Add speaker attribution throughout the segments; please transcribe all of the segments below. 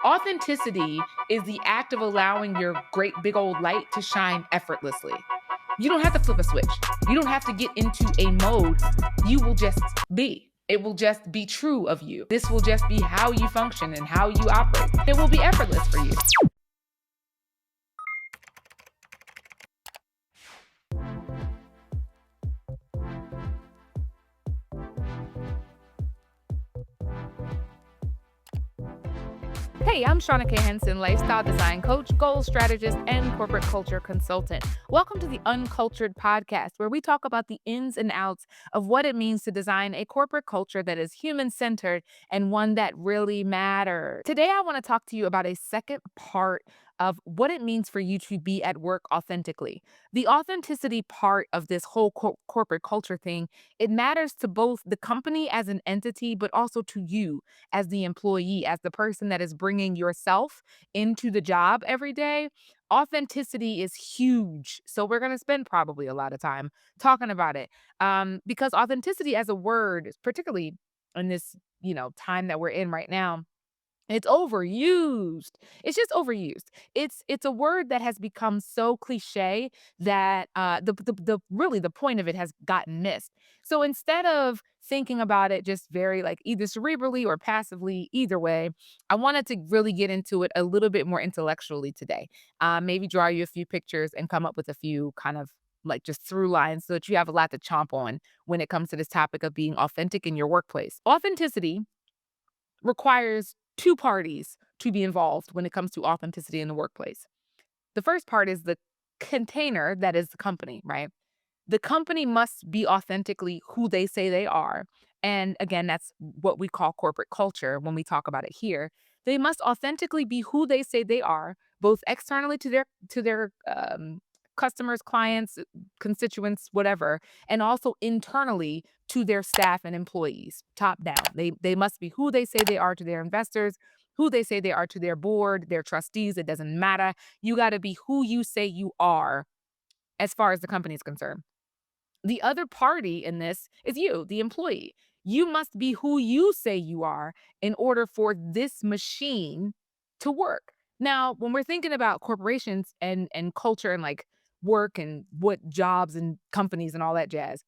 Speaker 1: Authenticity is the act of allowing your great big old light to shine effortlessly. You don't have to flip a switch. You don't have to get into a mode. You will just be. It will just be true of you. This will just be how you function and how you operate. It will be effortless for you. Hey, I'm Shauna K. Henson, lifestyle design coach, goal strategist, and corporate culture consultant. Welcome to the Uncultured Podcast, where we talk about the ins and outs of what it means to design a corporate culture that is human centered and one that really matters. Today, I want to talk to you about a second part of what it means for you to be at work authentically. The authenticity part of this whole corporate culture thing, it matters to both the company as an entity, but also to you as the employee, as the person that is bringing yourself into the job every day. Authenticity is huge. So we're going to spend probably a lot of time talking about it, because authenticity as a word, particularly in this time that we're in right now, it's overused. It's just overused. It's a word that has become so cliche that the really the point of it has gotten missed. So instead of thinking about it just very like either cerebrally or passively, either way, I wanted to really get into it a little bit more intellectually today. Maybe draw you a few pictures and come up with a few kind of like just through lines so that you have a lot to chomp on when it comes to this topic of being authentic in your workplace. Authenticity requires two parties to be involved when it comes to authenticity in the workplace. The first part is the container that is the company, right? The company must be authentically who they say they are. And again, that's what we call corporate culture when we talk about it here. They must authentically be who they say they are, both externally to their customers, clients, constituents, whatever, and also internally to their staff and employees, top down. They must be who they say they are to their investors, who they say they are to their board, their trustees. It doesn't matter. You got to be who you say you are as far as the company is concerned. The other party in this is you, the employee. You must be who you say you are in order for this machine to work. Now, when we're thinking about corporations and culture and like work and what jobs and companies and all that jazz,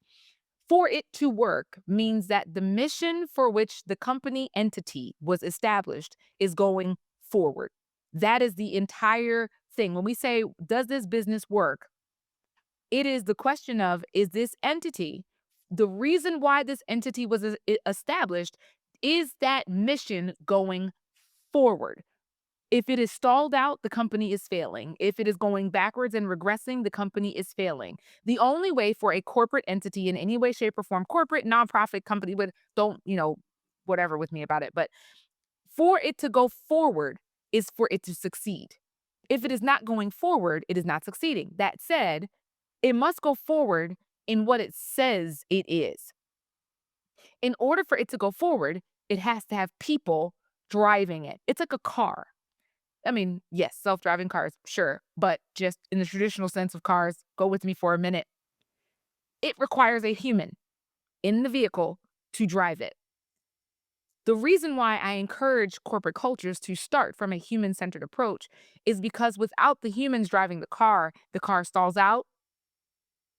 Speaker 1: for it to work means that the mission for which the company entity was established is going forward. That is the entire thing. When we say, does this business work? It is the question of, is this entity, the reason why this entity was established, is that mission going forward? If it is stalled out, the company is failing. If it is going backwards and regressing, the company is failing. The only way for a corporate entity in any way, shape, or form, corporate, nonprofit company, but don't, whatever with me about it, but for it to go forward is for it to succeed. If it is not going forward, it is not succeeding. That said, it must go forward in what it says it is. In order for it to go forward, it has to have people driving it. It's like a car. I mean, yes, self-driving cars, sure, but just in the traditional sense of cars, go with me for a minute. It requires a human in the vehicle to drive it. The reason why I encourage corporate cultures to start from a human-centered approach is because without the humans driving the car stalls out,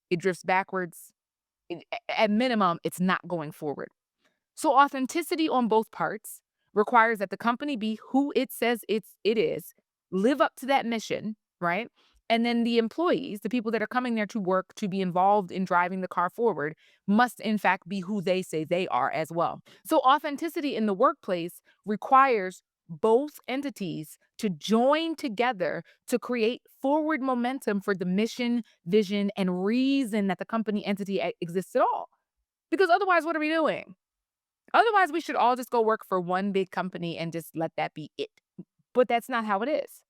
Speaker 1: it drifts backwards. At minimum, it's not going forward. So authenticity on both parts requires that the company be who it says it is, live up to that mission, right? And then the employees, the people that are coming there to work to be involved in driving the car forward, must in fact be who they say they are as well. So authenticity in the workplace requires both entities to join together to create forward momentum for the mission, vision, and reason that the company entity exists at all. Because otherwise, what are we doing? Otherwise, we should all just go work for one big company and just let that be it. But that's not how it is.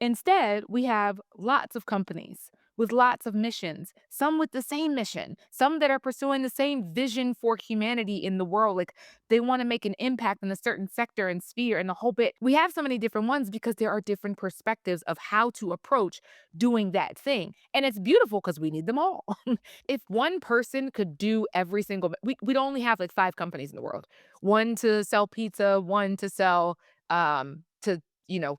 Speaker 1: Instead, we have lots of companies with lots of missions, some with the same mission, some that are pursuing the same vision for humanity in the world. Like they want to make an impact in a certain sector and sphere and the whole bit. We have so many different ones because there are different perspectives of how to approach doing that thing. And it's beautiful because we need them all. If one person could do every single, we'd only have like 5 companies in the world. One to sell pizza, one to sell, to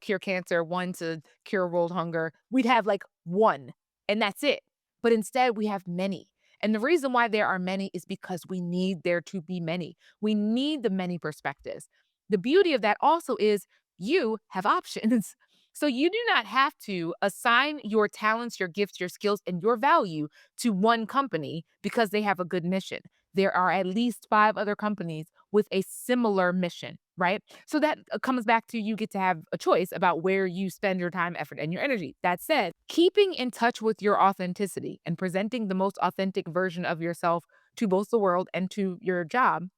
Speaker 1: cure cancer, one to cure world hunger, we'd have like one and that's it. But instead, we have many. And the reason why there are many is because we need there to be many. We need the many perspectives. The beauty of that also is you have options. So you do not have to assign your talents, your gifts, your skills, and your value to one company because they have a good mission. There are at least five other companies with a similar mission, right? So that comes back to you get to have a choice about where you spend your time, effort, and your energy. That said, keeping in touch with your authenticity and presenting the most authentic version of yourself to both the world and to your job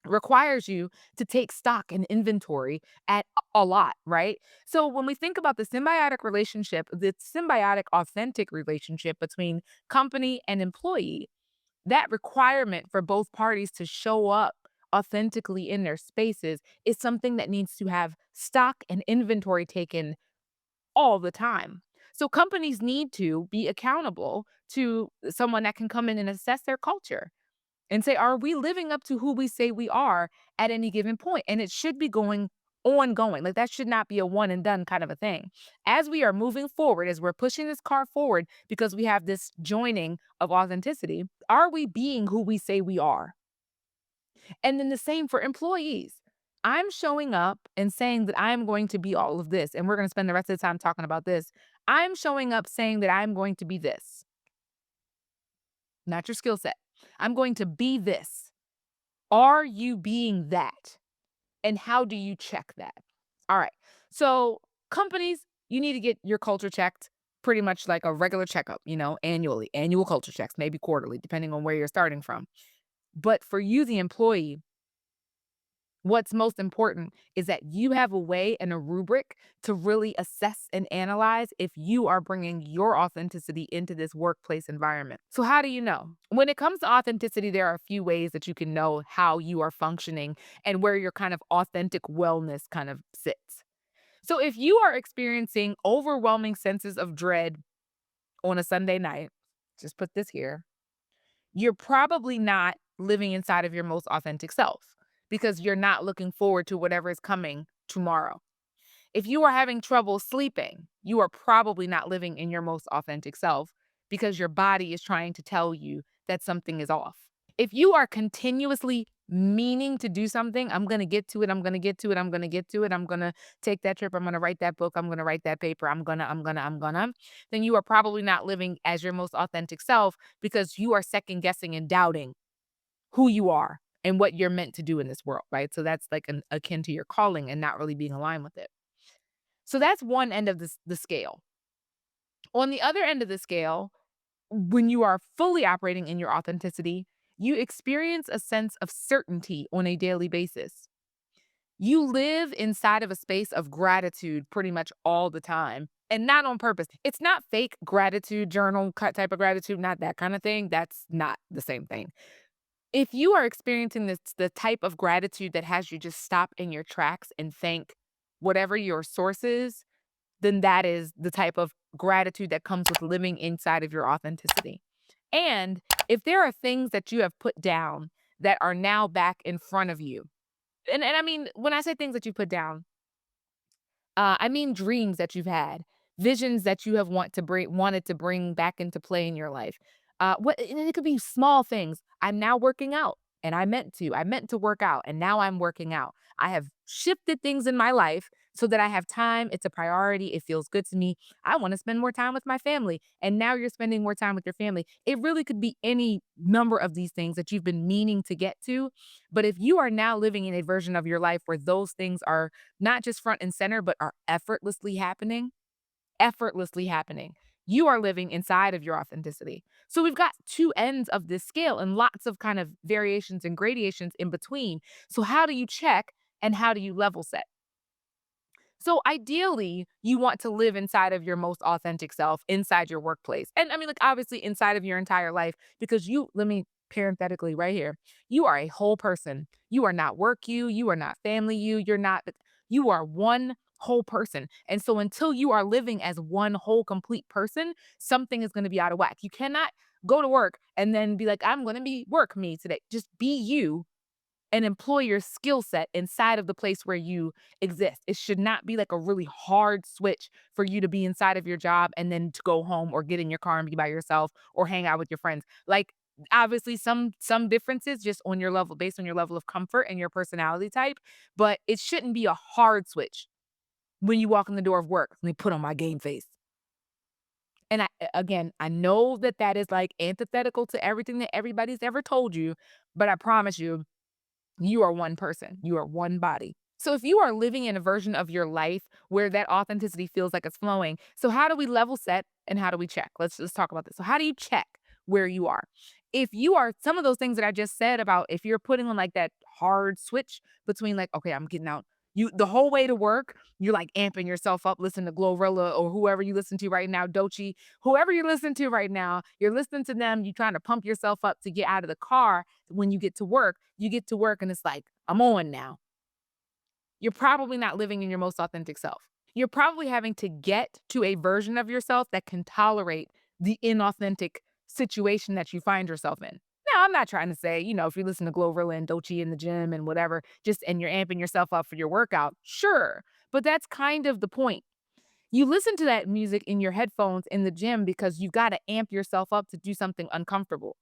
Speaker 1: requires you to take stock and inventory at a lot, right? So when we think about the symbiotic relationship, the symbiotic authentic relationship between company and employee, that requirement for both parties to show up authentically in their spaces is something that needs to have stock and inventory taken all the time. So companies need to be accountable to someone that can come in and assess their culture and say, are we living up to who we say we are at any given point? And it should be going ongoing. Like that should not be a one and done kind of a thing. As we are moving forward, as we're pushing this car forward because we have this joining of authenticity, are we being who we say we are? And then the same for employees. I'm showing up and saying that I'm going to be all of this, and we're going to spend the rest of the time talking about this. I'm showing up saying that I'm going to be this, not your skill set. I'm going to be this. Are you being that? And how do you check that? All right. So, companies, you need to get your culture checked pretty much like a regular checkup, annually, annual culture checks, maybe quarterly, depending on where you're starting from. But for you, the employee, what's most important is that you have a way and a rubric to really assess and analyze if you are bringing your authenticity into this workplace environment. So, how do you know? When it comes to authenticity, there are a few ways that you can know how you are functioning and where your kind of authentic wellness kind of sits. So, if you are experiencing overwhelming senses of dread on a Sunday night, just put this here, you're probably not living inside of your most authentic self because you're not looking forward to whatever is coming tomorrow. If you are having trouble sleeping, you are probably not living in your most authentic self because your body is trying to tell you that something is off. If you are continuously meaning to do something, I'm going to get to it, I'm going to get to it, I'm going to get to it, I'm going to take that trip, I'm going to write that book, I'm going to write that paper, I'm going to, then you are probably not living as your most authentic self because you are second guessing and doubting who you are and what you're meant to do in this world, right? So that's like akin to your calling and not really being aligned with it. So that's one end of the scale. On the other end of the scale, when you are fully operating in your authenticity, you experience a sense of certainty on a daily basis. You live inside of a space of gratitude pretty much all the time and not on purpose. It's not fake gratitude journal cut type of gratitude, not that kind of thing. That's not the same thing. If you are experiencing the type of gratitude that has you just stop in your tracks and thank whatever your source is, then that is the type of gratitude that comes with living inside of your authenticity. And if there are things that you have put down that are now back in front of you, and I mean, when I say things that you put down, I mean dreams that you've had, visions that you have wanted to bring back into play in your life. What and it could be small things. I'm now working out, and I meant to. I meant to work out, and now I'm working out. I have shifted things in my life so that I have time. It's a priority. It feels good to me. I want to spend more time with my family, and now you're spending more time with your family. It really could be any number of these things that you've been meaning to get to. But if you are now living in a version of your life where those things are not just front and center, but are effortlessly happening. You are living inside of your authenticity. So we've got two ends of this scale and lots of kind of variations and gradations in between. So how do you check and how do you level set? So ideally, you want to live inside of your most authentic self inside your workplace. And I mean, like obviously inside of your entire life, because let me parenthetically right here, you are a whole person. You are not work you are not family you're not, you are one whole person. And so until you are living as one whole complete person, something is going to be out of whack. You cannot go to work and then be like, I'm going to be work me today. Just be you and employ your skill set inside of the place where you exist. It should not be like a really hard switch for you to be inside of your job and then to go home or get in your car and be by yourself or hang out with your friends. Like obviously some differences just on your level based on your level of comfort and your personality type, but it shouldn't be a hard switch when you walk in the door of work. Let me put on my game face. And again, I know that that is like antithetical to everything that everybody's ever told you, but I promise you, you are one person. You are one body. So if you are living in a version of your life where that authenticity feels like it's flowing, so how do we level set and how do we check? Let's talk about this. So how do you check where you are? If you are some of those things that I just said about if you're putting on like that hard switch between like, okay, I'm getting out. You the whole way to work, you're like amping yourself up, listen to Glorilla or whoever you listen to right now, Dochi, whoever you're listening to right now, you're listening to them, you're trying to pump yourself up to get out of the car when you get to work and it's like, I'm on now. You're probably not living in your most authentic self. You're probably having to get to a version of yourself that can tolerate the inauthentic situation that you find yourself in. Now, I'm not trying to say, if you listen to Glorilla and Dochi in the gym and whatever, just and you're amping yourself up for your workout, sure. But that's kind of the point. You listen to that music in your headphones in the gym because you've got to amp yourself up to do something uncomfortable.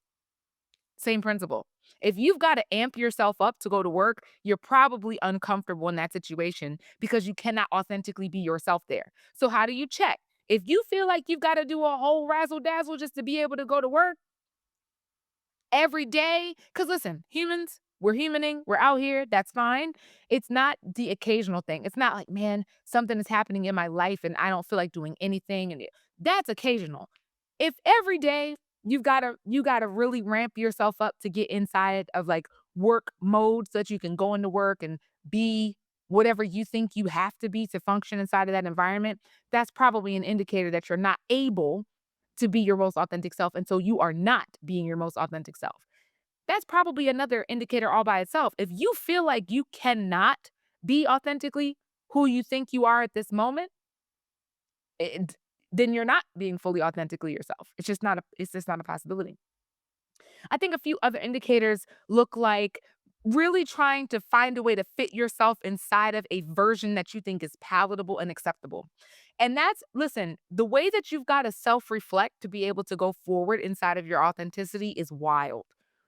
Speaker 1: Same principle. If you've got to amp yourself up to go to work, you're probably uncomfortable in that situation because you cannot authentically be yourself there. So, how do you check? If you feel like you've got to do a whole razzle dazzle just to be able to go to work every day, because listen, humans, we're humaning, we're out here, that's fine. It's not the occasional thing. It's not like, man, something is happening in my life and I don't feel like doing anything. That's occasional. If every day you gotta really ramp yourself up to get inside of like work mode so that you can go into work and be whatever you think you have to be to function inside of that environment, that's probably an indicator that you're not able to be your most authentic self. And so you are not being your most authentic self. That's probably another indicator all by itself. If you feel like you cannot be authentically who you think you are at this moment, it, then you're not being fully authentically yourself. It's just not a possibility. I think a few other indicators look like really trying to find a way to fit yourself inside of a version that you think is palatable and acceptable. And listen, the way that you've got to self reflect to be able to go forward inside of your authenticity is wild.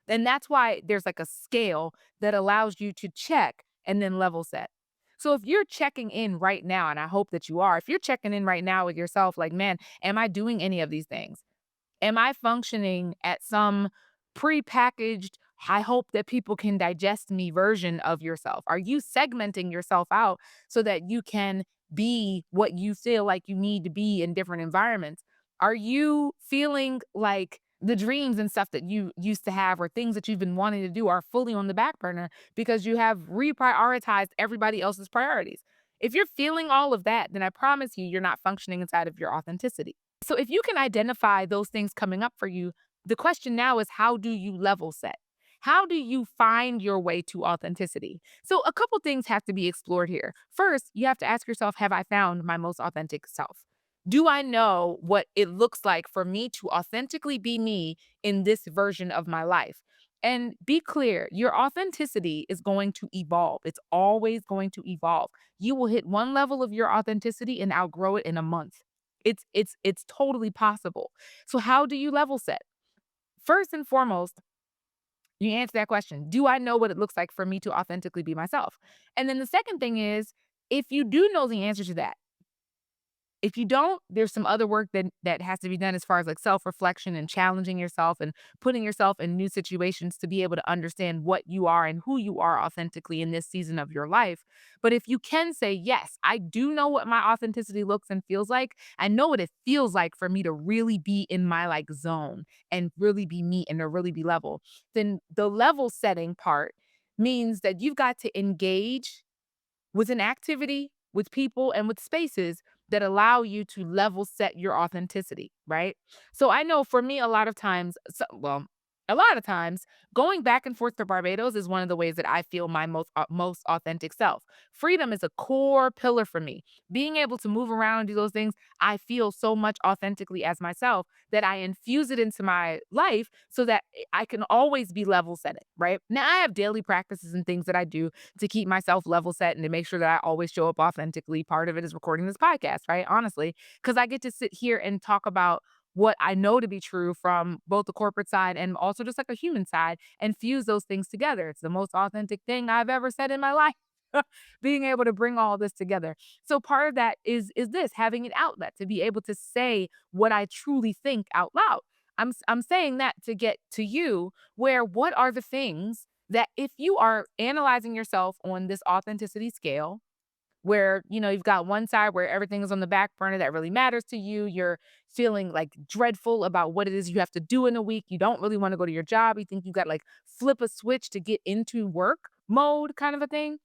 Speaker 1: And that's why there's like a scale that allows you to check and then level set. So if you're checking in right now, and I hope that you are, if you're checking in right now with yourself, like, man, am I doing any of these things? Am I functioning at some prepackaged, I hope that people can digest me version of yourself? Are you segmenting yourself out so that you can be what you feel like you need to be in different environments? Are you feeling like the dreams and stuff that you used to have or things that you've been wanting to do are fully on the back burner because you have reprioritized everybody else's priorities? If you're feeling all of that, then I promise you, you're not functioning inside of your authenticity. So if you can identify those things coming up for you, the question now is how do you level set? How do you find your way to authenticity? So a couple things have to be explored here. First, you have to ask yourself, have I found my most authentic self? Do I know what it looks like for me to authentically be me in this version of my life? And be clear, your authenticity is going to evolve. It's always going to evolve. You will hit one level of your authenticity and outgrow it in a month. It's totally possible. So how do you level set? First and foremost, you answer that question. Do I know what it looks like for me to authentically be myself? And then the second thing is, if you do know the answer to that, if you don't, there's some other work that has to be done as far as like self-reflection and challenging yourself and putting yourself in new situations to be able to understand what you are and who you are authentically in this season of your life. But if you can say, yes, I do know what my authenticity looks and feels like. I know what it feels like for me to really be in my like zone and really be me and to really be level. Then the level setting part means that you've got to engage with an activity, with people, and with spaces that allow you to level set your authenticity, right? So I know for me, a lot of times, A lot of times, going back and forth to Barbados is one of the ways that I feel my most authentic self. Freedom is a core pillar for me. Being able to move around and do those things, I feel so much authentically as myself that I infuse it into my life so that I can always be level setting, right? Now, I have daily practices and things that I do to keep myself level set and to make sure that I always show up authentically. Part of it is recording this podcast, right? Honestly, because I get to sit here and talk about what I know to be true from both the corporate side and also just like a human side and fuse those things together. It's the most authentic thing I've ever said in my life. Being able to bring all this together. So part of that is this having an outlet to be able to say what I truly think out loud. I'm saying that to get to you where what are the things that if you are analyzing yourself on this authenticity scale where, you've got one side where everything is on the back burner that really matters to you. You're feeling like dreadful about what it is you have to do in a week. You don't really want to go to your job. You think you got like flip a switch to get into work mode kind of a thing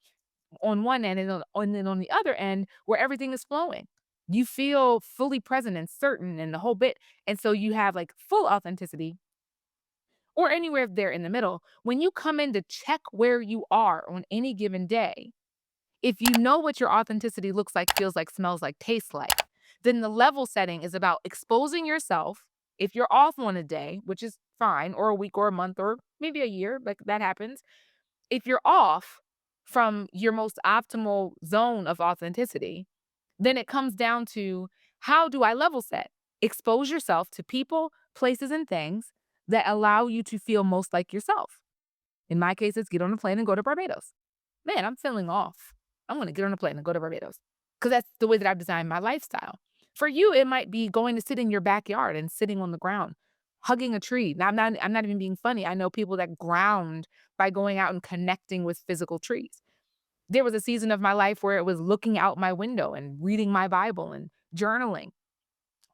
Speaker 1: on one end. And then on the other end where everything is flowing. You feel fully present and certain and the whole bit. And so you have like full authenticity or anywhere there in the middle. When you come in to check where you are on any given day, if you know what your authenticity looks like, feels like, smells like, tastes like, then the level setting is about exposing yourself. If you're off on a day, which is fine, or a week or a month or maybe a year, like that happens. If you're off from your most optimal zone of authenticity, then it comes down to how do I level set? Expose yourself to people, places, and things that allow you to feel most like yourself. In my case, it's get on a plane and go to Barbados. Man, I'm feeling off. I'm gonna get on a plane and go to Barbados because that's the way that I've designed my lifestyle. For you, it might be going to sit in your backyard and sitting on the ground, hugging a tree. Now, I'm not even being funny. I know people that ground by going out and connecting with physical trees. There was a season of my life where it was looking out my window and reading my Bible and journaling.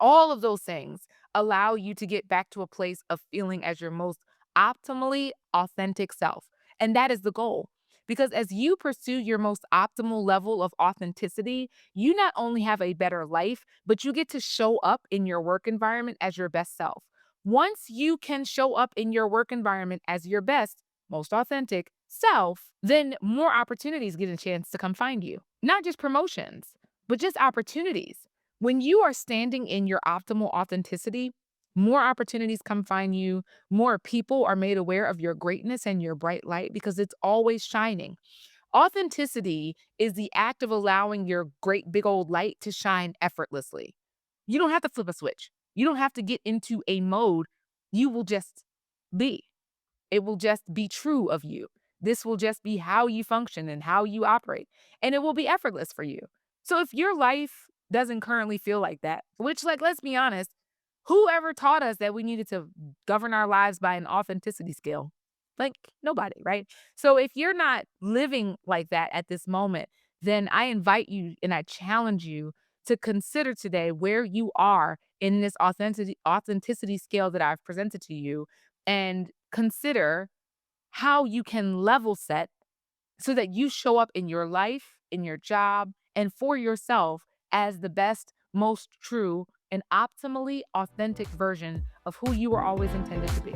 Speaker 1: All of those things allow you to get back to a place of feeling as your most optimally authentic self. And that is the goal. Because as you pursue your most optimal level of authenticity, you not only have a better life, but you get to show up in your work environment as your best self. Once you can show up in your work environment as your best, most authentic self, then more opportunities get a chance to come find you. Not just promotions, but just opportunities. When you are standing in your optimal authenticity, more opportunities come find you. More people are made aware of your greatness and your bright light because it's always shining. Authenticity is the act of allowing your great big old light to shine effortlessly. You don't have to flip a switch. You don't have to get into a mode. You will just be. It will just be true of you. This will just be how you function and how you operate, and it will be effortless for you. So if your life doesn't currently feel like that, which, like, let's be honest, whoever taught us that we needed to govern our lives by an authenticity scale? Like, nobody, right? So if you're not living like that at this moment, then I invite you and I challenge you to consider today where you are in this authenticity scale that I've presented to you and consider how you can level set so that you show up in your life, in your job, and for yourself as the best, most true, and optimally authentic version of who you were always intended to be.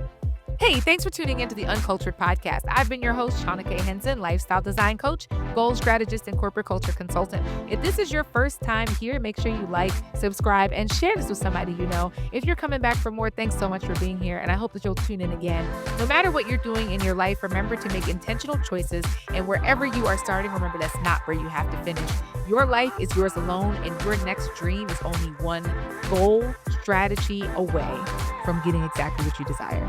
Speaker 1: Hey, thanks for tuning into the Uncultured Podcast. I've been your host, Shauna K. Henson, lifestyle design coach, goal strategist, and corporate culture consultant. If this is your first time here, make sure you like, subscribe, and share this with somebody you know. If you're coming back for more, thanks so much for being here, and I hope that you'll tune in again. No matter what you're doing in your life, remember to make intentional choices, and wherever you are starting, remember that's not where you have to finish. Your life is yours alone, and your next dream is only one goal strategy away from getting exactly what you desire.